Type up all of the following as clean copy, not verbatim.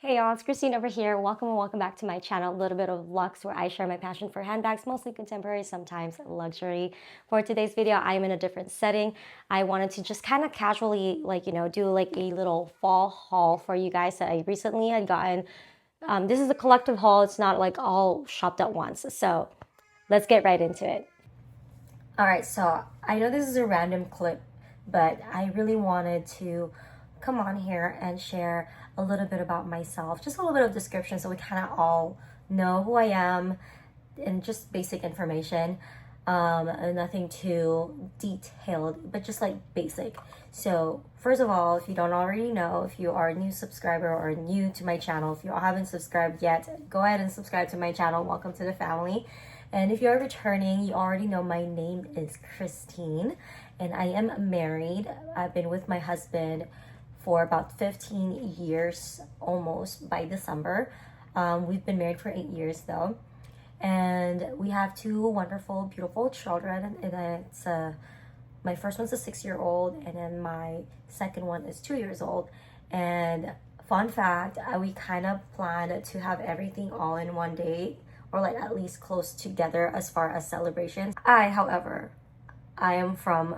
Hey y'all, it's Christine over here. Welcome and welcome back to my channel, Little Bit of Lux, where I share my passion for handbags, mostly contemporary, sometimes luxury. For today's video, I am in a different setting. I wanted to just kind of casually, do like a little fall haul for you guys that I recently had gotten. This is a collective haul. It's not like all shopped at once. So let's get right into it. All right, so I know this is a random clip, but I really wanted to come on here and share a little bit about myself, just a little bit of description so we kind of all know who I am and just basic information. Nothing too detailed, but just like basic. So first of all, if you don't already know, if you are a new subscriber or new to my channel, if you haven't subscribed yet, go ahead and subscribe to my channel. Welcome to the family. And if you're returning, you already know my name is Christine and I am married. I've been with my husband for about 15 years, almost by December. We've been married for 8 years though. And we have two wonderful, beautiful children. And it's my first one's a 6-year-old, and then my second one is 2 years old. And fun fact, we kind of planned to have everything all in one day, or like at least close together as far as celebrations. However, I am from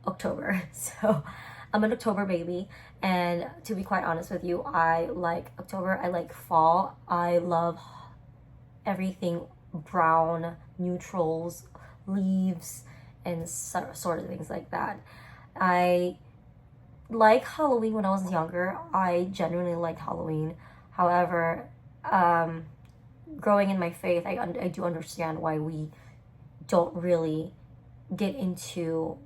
October, so I'm an October baby, and to be quite honest with you, I like October, I like fall, I love everything brown, neutrals, leaves, and sort of things like that. I like Halloween when I was younger. I genuinely liked Halloween. However, growing in my faith, I do understand why we don't really get into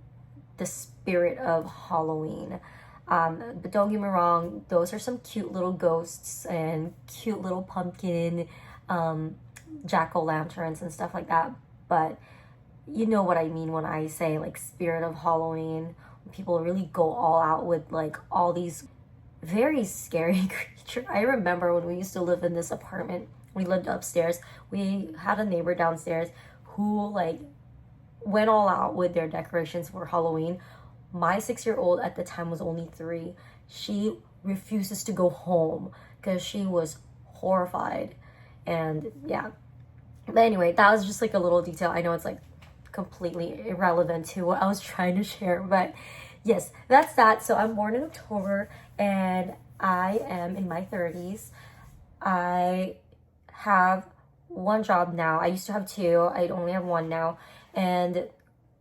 the spirit of Halloween. But don't get me wrong, those are some cute little ghosts and cute little pumpkin, jack-o'-lanterns and stuff like that. But you know what I mean when I say like spirit of Halloween. People really go all out with like all these very scary creatures. I remember when we used to live in this apartment, we lived upstairs. We had a neighbor downstairs who like went all out with their decorations for Halloween. My 6-year-old at the time was only 3. She refuses to go home because she was horrified. And yeah, but anyway, that was just like a little detail. I know it's like completely irrelevant to what I was trying to share, but yes, that's that. So I'm born in October and I am in my 30s. I have one job now. I used to have 2. I only have 1 now. And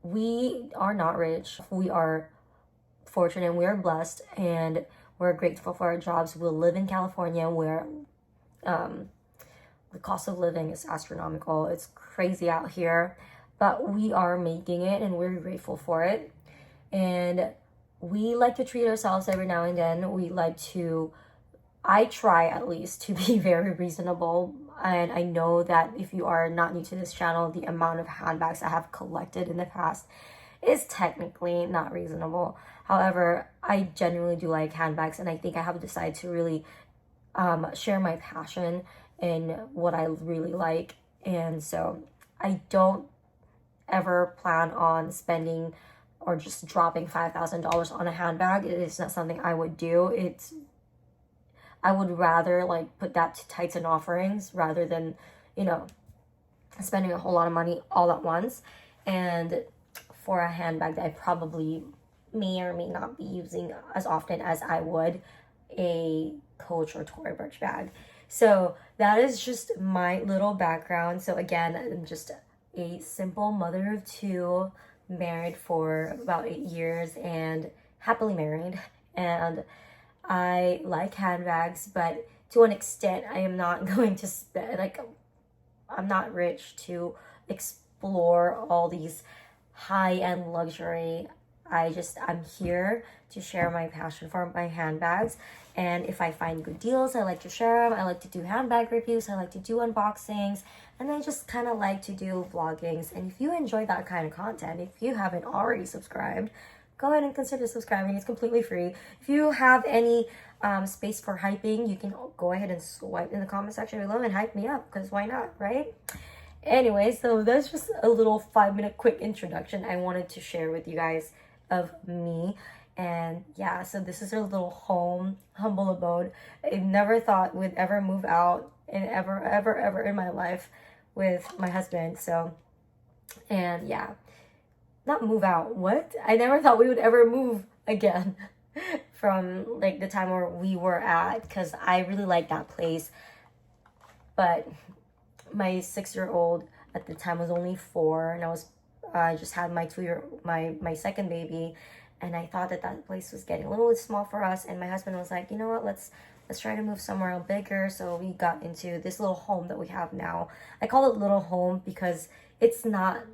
we are not rich. We are fortunate. We are blessed, and we're grateful for our jobs. We live in California, where the cost of living is astronomical. It's crazy out here, but we are making it, and we're grateful for it. And we like to treat ourselves every now and then. We like to, I try at least to be very reasonable. And I know that if you are not new to this channel, the amount of handbags I have collected in the past is technically not reasonable. However, I genuinely do like handbags, and I think I have decided to really share my passion in what I really like. And so I don't ever plan on spending or just dropping $5,000 on a handbag. It is not something I would do. I would rather like put that to tithes and offerings rather than, you know, spending a whole lot of money all at once. And for a handbag that I probably may or may not be using as often as I would a Coach or Tory Burch bag. So that is just my little background. So again, I'm just a simple mother of 2, married for about 8 years and happily married. And I like handbags, but to an extent, I am not going to spend, like, I'm not rich to explore all these high-end luxury. I'm here to share my passion for my handbags. And if I find good deals, I like to share them. I like to do handbag reviews. I like to do unboxings. And I just kind of like to do vloggings. And if you enjoy that kind of content, if you haven't already subscribed, go ahead and consider subscribing. It's completely free. If you have any space for hyping, you can go ahead and swipe in the comment section below and hype me up, because why not, right? Anyway, so that's just a little 5-minute quick introduction I wanted to share with you guys of me. And yeah, so this is our little home, humble abode. I never thought we'd ever move out in ever in my life with my husband. So, and yeah, not move out. What? I never thought we would ever move again from like the time where we were at, because I really like that place. But my 6-year-old at the time was only 4, and I just had my my second baby, and I thought that place was getting a little bit small for us. And my husband was like, you know what, let's try to move somewhere bigger. So we got into this little home that we have now. I call it little home because it's not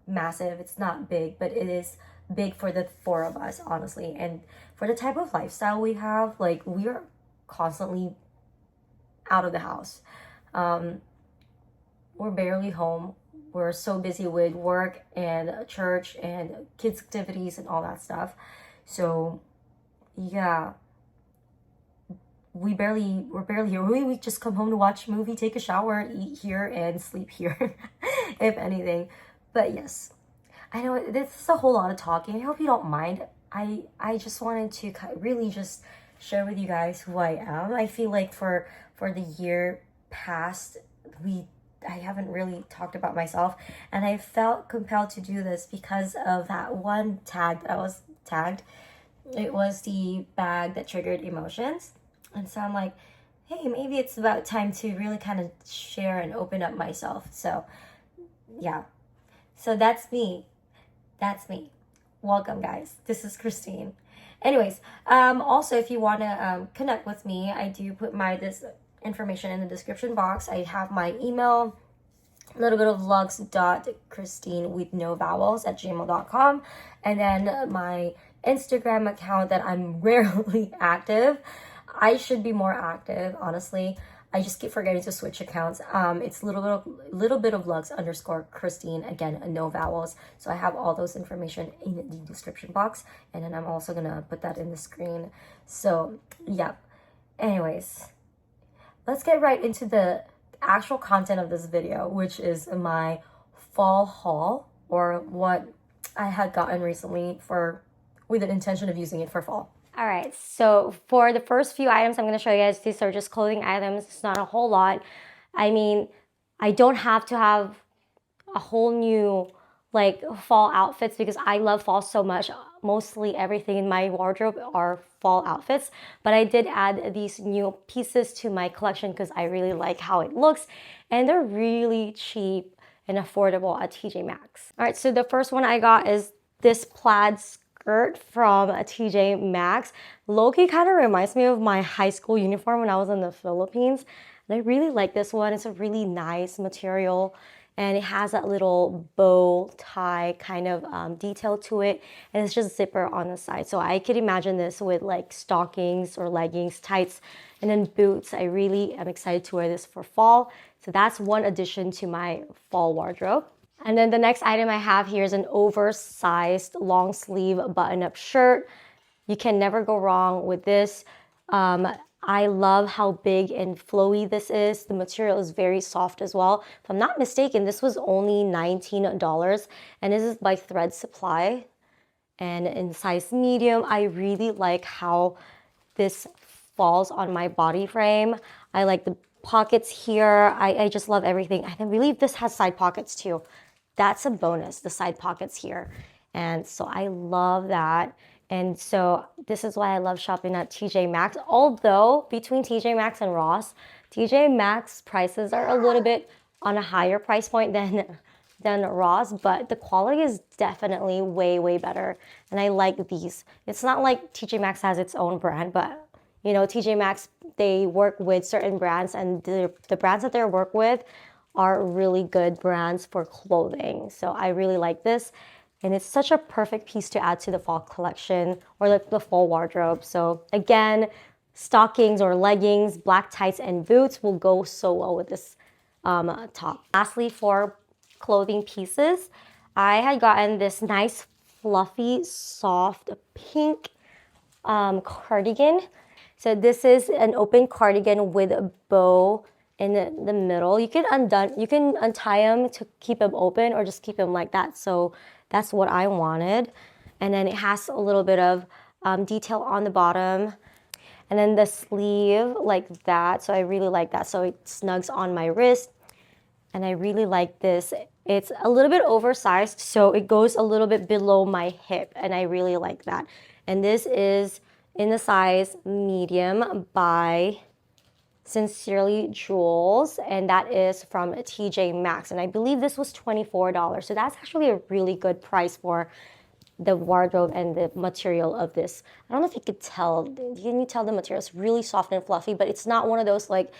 massive, it's not big, but it is big for the 4 of us, honestly. And for the type of lifestyle we have, like, we are constantly out of the house. We're barely home. We're so busy with work and church and kids activities and all that stuff. So yeah, we're barely here. We just come home to watch a movie, take a shower, eat here, and sleep here, if anything. But yes, I know this is a whole lot of talking. I hope you don't mind. I just wanted to really just share with you guys who I am. I feel like for the year past, I haven't really talked about myself, and I felt compelled to do this because of that one tag that I was tagged. It was the bag that triggered emotions. And so I'm like, hey, maybe it's about time to really kind of share and open up myself. So yeah, so that's me. Welcome, guys. This is Khrstn. Anyways, also, if you want to connect with me, I do put this information in the description box. I have my email, LittleBitofLux Khrstn with no vowels @gmail.com, and then my Instagram account that I'm rarely active. I should be more active, honestly. I just keep forgetting to switch accounts. It's LittleBitofLux _Khrstn, again, no vowels. So I have all those information in the description box, and then I'm also gonna put that in the screen. So yeah, anyways, let's get right into the actual content of this video, which is my fall haul, or what I had gotten recently with the intention of using it for fall. All right, so for the first few items I'm going to show you guys, these are just clothing items. It's not a whole lot. I mean, I don't have to have a whole new like fall outfits because I love fall so much. Mostly everything in my wardrobe are fall outfits, but I did add these new pieces to my collection because I really like how it looks, and they're really cheap and affordable at TJ Maxx. All right, so the first one I got is this plaid skirt from TJ Maxx. Low-key kind of reminds me of my high school uniform when I was in the Philippines. And I really like this one. It's a really nice material, and it has that little bow tie kind of detail to it, and it's just zipper on the side. So I could imagine this with like stockings or leggings, tights, and then boots. I really am excited to wear this for fall. So that's one addition to my fall wardrobe. And then the next item I have here is an oversized long sleeve button-up shirt. You can never go wrong with this. I love how big and flowy this is. The material is very soft as well. If I'm not mistaken, this was only $19, and this is by Thread Supply. And in size medium, I really like how this falls on my body frame. I like the pockets here. I just love everything. I believe this has side pockets too. That's a bonus, the side pockets here. And so I love that. And so this is why I love shopping at TJ Maxx. Although between TJ Maxx and Ross, TJ Maxx prices are a little bit on a higher price point than Ross, but the quality is definitely way better. And I like these. It's not like TJ Maxx has its own brand, but you know, TJ Maxx, they work with certain brands, and the brands that they work with are really good brands for clothing. So I really like this. And it's such a perfect piece to add to the fall collection or like the fall wardrobe. So again, stockings or leggings, black tights, and boots will go so well with this top. Lastly, for clothing pieces, I had gotten this nice, fluffy, soft pink cardigan. So this is an open cardigan with a bow in the middle. You can untie them to keep them open or just keep them like that. So that's what I wanted. And then it has a little bit of detail on the bottom. And then the sleeve like that. So I really like that. So it snugs on my wrist. And I really like this. It's a little bit oversized, so it goes a little bit below my hip. And I really like that. And this is in the size medium by Sincerely Jules, and that is from TJ Maxx, and I believe this was $24. So that's actually a really good price for the wardrobe and the material of this. I don't know if you could tell. Can you tell the material? It's really soft and fluffy, but it's not one of those like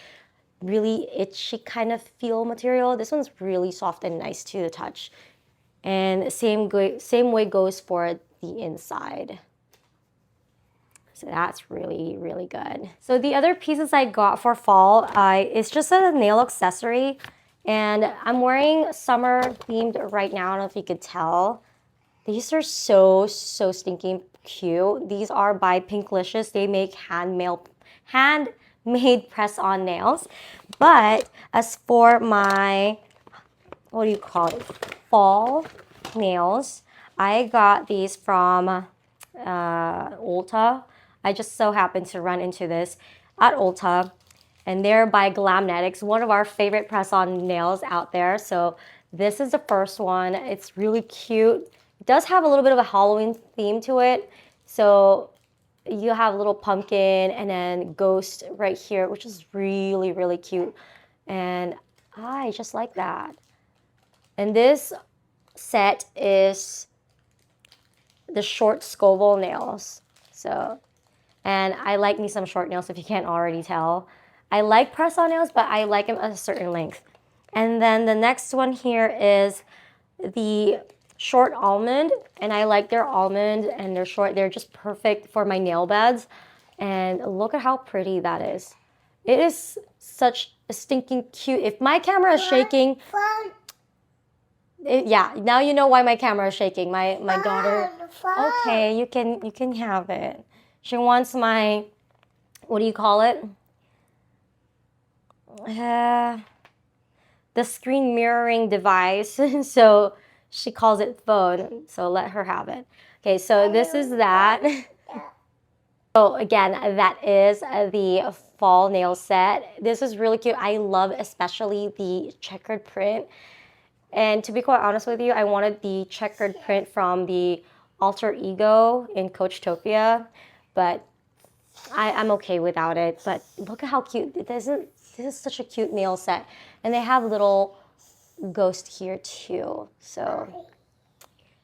really itchy kind of feel material. This one's really soft and nice to the touch. And same way goes for the inside. So that's really, really good. So the other pieces I got for fall, it's just a nail accessory. And I'm wearing summer themed right now. I don't know if you could tell. These are so stinking cute. These are by Pinklicious. They make handmade press-on nails. But as for my, what do you call it, fall nails, I got these from Ulta. I just so happened to run into this at Ulta, and they're by GLAMMETIC, one of our favorite press-on nails out there. So this is the first one. It's really cute. It does have a little bit of a Halloween theme to it. So you have a little pumpkin and then ghost right here, which is really, really cute. And I just like that. And this set is the short Scoville nails. So, and I like me some short nails if you can't already tell. I like press-on nails, but I like them at a certain length. And then the next one here is the short almond, and I like their almond and they're short. They're just perfect for my nail beds. And look at how pretty that is. It is such a stinking cute. If my camera is shaking, yeah, now you know why my camera is shaking. My daughter. Okay, you can have it. She wants my, what do you call it? The screen mirroring device. So she calls it phone. So let her have it. Okay, so this is that. So again, that is the fall nail set. This is really cute. I love especially the checkered print. And to be quite honest with you, I wanted the checkered print from the Alter Ego in Coachtopia, but I'm okay without it. But look at how cute. This is such a cute nail set. And they have little ghost here too. So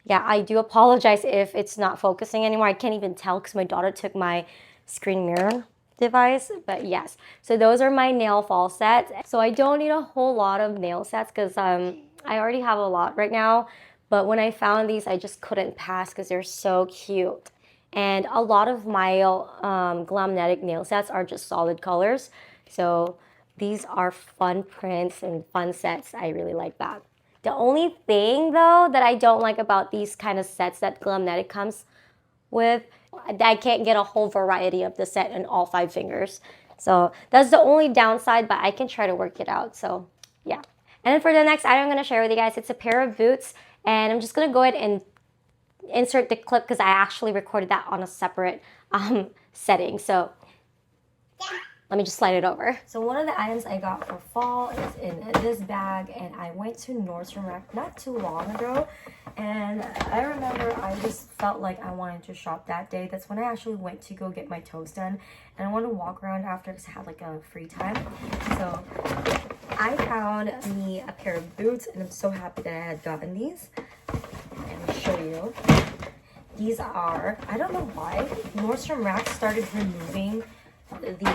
yeah, I do apologize if it's not focusing anymore. I can't even tell because my daughter took my screen mirror device, but yes. So those are my nail fall sets. So I don't need a whole lot of nail sets because I already have a lot right now. But when I found these, I just couldn't pass because they're so cute. And a lot of my GLAMMETIC nail sets are just solid colors. So these are fun prints and fun sets. I really like that. The only thing though that I don't like about these kind of sets that GLAMMETIC comes with, I can't get a whole variety of the set in all 5 fingers. So that's the only downside, but I can try to work it out. So yeah. And then for the next item I'm going to share with you guys, it's a pair of boots. And I'm just going to go ahead and insert the clip because I actually recorded that on a separate setting. So let me just slide it over. So one of the items I got for fall is in this bag, and I went to Nordstrom Rack not too long ago, and I remember I just felt like I wanted to shop that day. That's when I actually went to go get my toes done, and I wanted to walk around after because I had like a free time. So I found me a pair of boots, and I'm so happy that I had gotten these. Let me show you. These are, I don't know why, Nordstrom Rack started removing the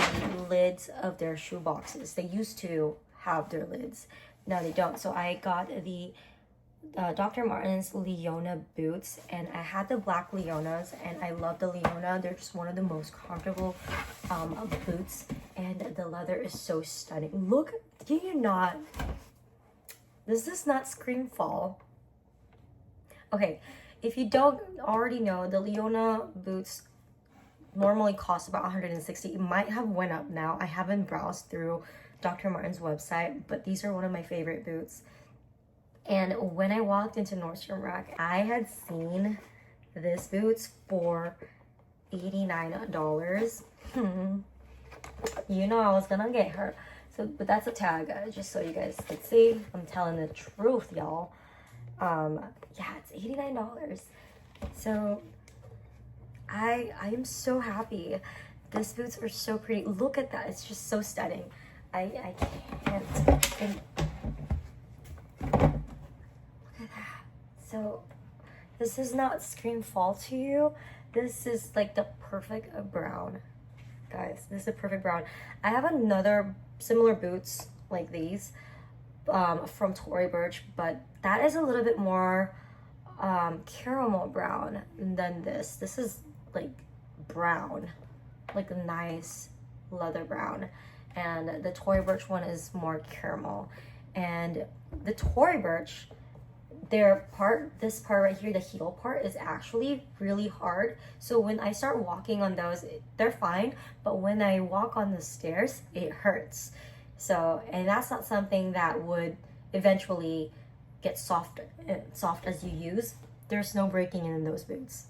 lids of their shoe boxes. They used to have their lids. Now they don't. So I got the Dr. Martens Leona boots, and I had the black Leonas, and I love the Leona. They're just one of the most comfortable boots, and the leather is so stunning. Look, do you not, does this not scream fall? Okay, if you don't already know, the Leona boots normally cost about $160. It might have went up now. I haven't browsed through Dr. Martens website, but these are one of my favorite boots. And when I walked into Nordstrom Rack, I had seen these boots for $89. You know I was gonna get her. So, but that's a tag, just so you guys can see. I'm telling the truth, y'all. Yeah, it's $89. So I am so happy. These boots are so pretty. Look at that. It's just so stunning. I can't. Look at that. So this does not scream fall to you. This is like the perfect brown. Guys, this is a perfect brown. I have another similar boots like these from Tory Burch, but that is a little bit more caramel brown than this. This is like brown, like a nice leather brown, and the Tory Burch one is more caramel. And the Tory Burch, this part right here, the heel part, is actually really hard. So when I start walking on those, they're fine, but when I walk on the stairs, it hurts. So, and that's not something that would eventually get soft as you use. There's no breaking in those boots.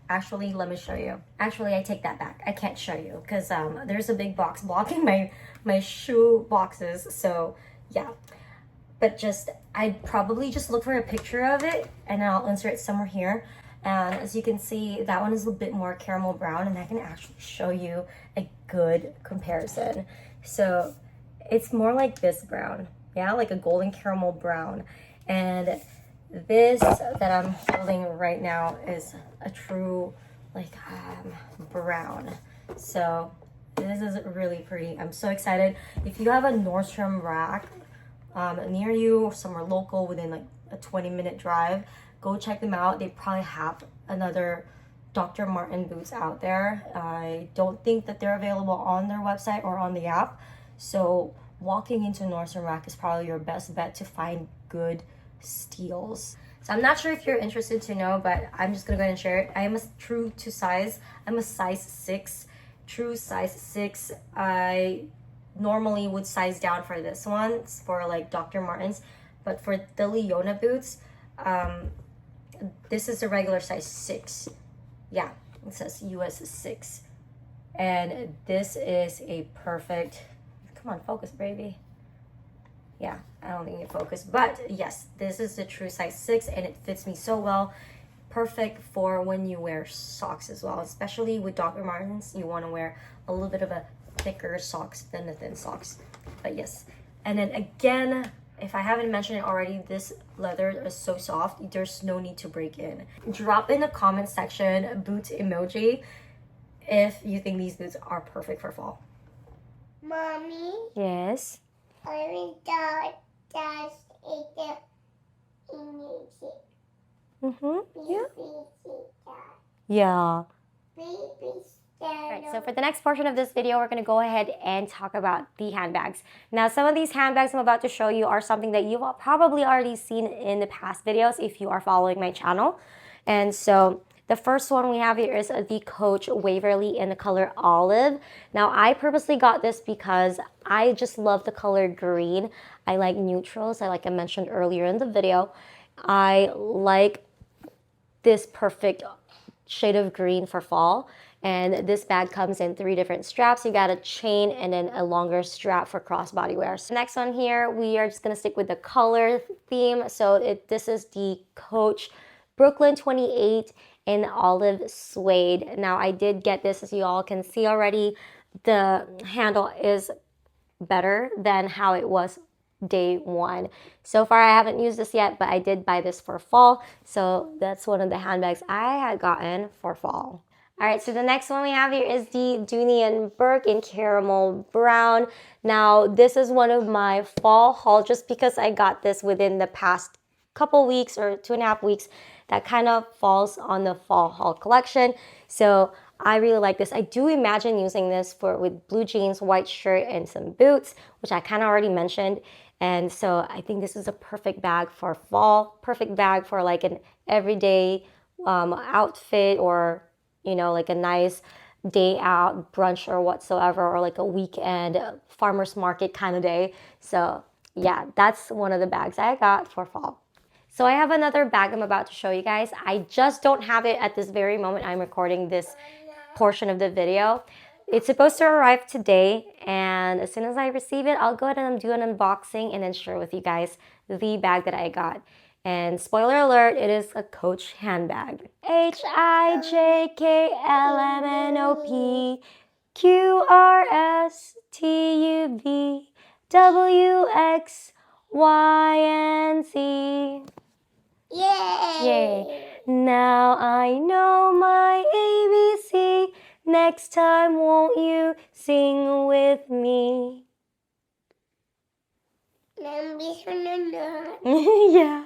Actually, let me show you. Actually, I take that back. I can't show you because there's a big box blocking my shoe boxes. So yeah, but I'd probably just look for a picture of it and I'll insert it somewhere here. And as you can see, that one is a bit more caramel brown, and I can actually show you a good comparison. So it's more like this brown, yeah, like a golden caramel brown. And this that I'm holding right now is a true like brown. So this is really pretty. I'm so excited. If you have a Nordstrom rack near you or somewhere local within like a 20-minute drive, go check them out. They probably have another Dr. Martens boots out there. I don't think that they're available on their website or on the app. So walking into Nordstrom rack is probably your best bet to find good steals. So I'm not sure if you're interested to know, but I'm just gonna go ahead and share it. I am a true to size. I'm a size 6, true size 6. I normally would size down for this one, for like Dr. Martens, but for the Leona boots, this is a regular size 6. Yeah, it says US 6. And this is a perfect, come on, focus, baby. Yeah, I don't think it focused, but yes, this is the true size 6, and it fits me so well. Perfect for when you wear socks as well, especially with Dr. Martens. You want to wear a little bit of a thicker socks than the thin socks. But yes, and then again, if I haven't mentioned it already, this leather is so soft, there's no need to break in. Drop in the comment section boot emoji if you think these boots are perfect for fall. Mommy? Yes? I will just eat the music. Yeah. Baby Alright, so for the next portion of this video, we're going to go ahead and talk about the handbags. Now, some of these handbags I'm about to show you are something that you've probably already seen in the past videos if you are following my channel. And so the first one we have here is the Coach Waverly in the color olive. Now, I purposely got this because I just love the color green. I like neutrals, like I mentioned earlier in the video. I like this perfect shade of green for fall. And this bag comes in 3 different straps. You got a chain and then a longer strap for crossbody wear. So next one here, we are just gonna stick with the color theme. So this is the Coach Brooklyn 28 in olive suede. Now I did get this, as you all can see already. The handle is better than how it was day one. So far I haven't used this yet, but I did buy this for fall. So that's one of the handbags I had gotten for fall. All right, so the next one we have here is the Dooney & Bourke in caramel brown. Now, this is one of my fall haul just because I got this within the past couple weeks or 2.5 weeks. That kind of falls on the fall haul collection. So I really like this. I do imagine using this with blue jeans, white shirt, and some boots, which I kind of already mentioned. And so I think this is a perfect bag for fall, perfect bag for like an everyday outfit, or you know, like a nice day out, brunch or whatsoever, or like a weekend farmer's market kind of day. So yeah, that's one of the bags I got for fall. So I have another bag I'm about to show you guys. I just don't have it at this very moment I'm recording this portion of the video. It's supposed to arrive today, and as soon as I receive it, I'll go ahead and do an unboxing and then share with you guys the bag that I got. And spoiler alert, it is a Coach handbag. HIJKLMNOPQRSTUVWXYNZ. Yay! Yay! Now I know my ABC. Next time, won't you sing with me? Let me turn it on. Yeah.